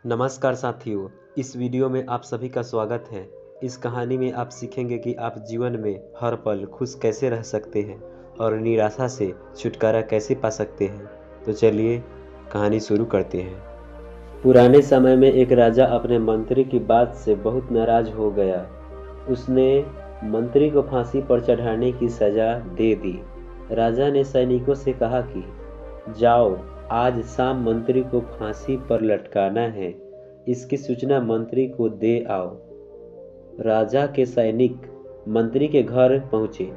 नमस्कार साथियों, इस वीडियो में आप सभी का स्वागत है। इस कहानी में आप सीखेंगे कि आप जीवन में हर पल खुश कैसे रह सकते हैं और निराशा से छुटकारा कैसे पा सकते हैं। तो चलिए कहानी शुरू करते हैं। पुराने समय में एक राजा अपने मंत्री की बात से बहुत नाराज हो गया। उसने मंत्री को फांसी पर चढ़ाने की सजा दे दी। राजा ने सैनिकों से कहा कि जाओ, आज शाम मंत्री को फांसी पर लटकाना है। इसकी सूचना मंत्री को दे आओ। राजा के सैनिक मंत्री के घर पहुंचे।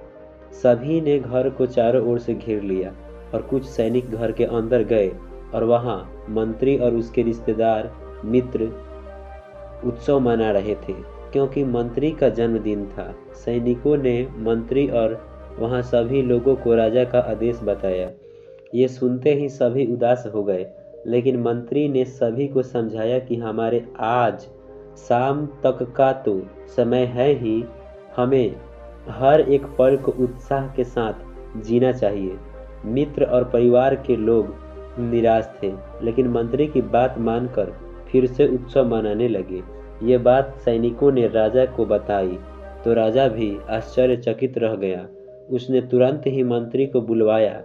सभी ने घर को चारों ओर से घेर लिया और कुछ सैनिक घर के अंदर गए और वहां मंत्री और उसके रिश्तेदार मित्र उत्सव मना रहे थे, क्योंकि मंत्री का जन्मदिन था। सैनिकों ने मंत्री और वहां सभी लोगों को राजा का आदेश बताया। ये सुनते ही सभी उदास हो गए, लेकिन मंत्री ने सभी को समझाया कि हमारे आज शाम तक का तो समय है ही, हमें हर एक पल को उत्साह के साथ जीना चाहिए। मित्र और परिवार के लोग निराश थे, लेकिन मंत्री की बात मानकर फिर से उत्सव मनाने लगे। ये बात सैनिकों ने राजा को बताई तो राजा भी आश्चर्यचकित रह गया। उसने तुरंत ही मंत्री को बुलवाया।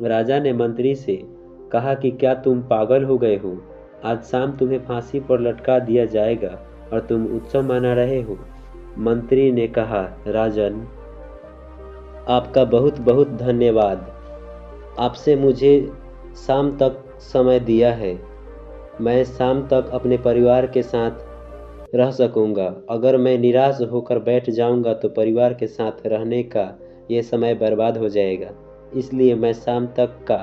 राजा ने मंत्री से कहा कि क्या तुम पागल हो गए हो? आज शाम तुम्हें फांसी पर लटका दिया जाएगा और तुम उत्सव मना रहे हो। मंत्री ने कहा, राजन, आपका बहुत बहुत धन्यवाद। आपसे मुझे शाम तक समय दिया है। मैं शाम तक अपने परिवार के साथ रह सकूंगा। अगर मैं निराश होकर बैठ जाऊंगा तो परिवार के साथ रहने का ये समय बर्बाद हो जाएगा। इसलिए मैं शाम तक का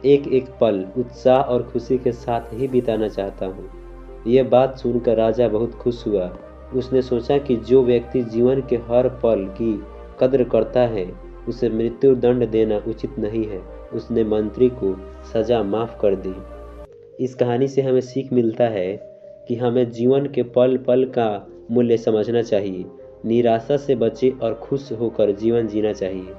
एक एक पल उत्साह और खुशी के साथ ही बिताना चाहता हूँ। यह बात सुनकर राजा बहुत खुश हुआ। उसने सोचा कि जो व्यक्ति जीवन के हर पल की कद्र करता है, उसे मृत्यु दंड देना उचित नहीं है। उसने मंत्री को सजा माफ कर दी। इस कहानी से हमें सीख मिलता है कि हमें जीवन के पल पल का मूल्य समझना चाहिए, निराशा से बचे और खुश होकर जीवन जीना चाहिए।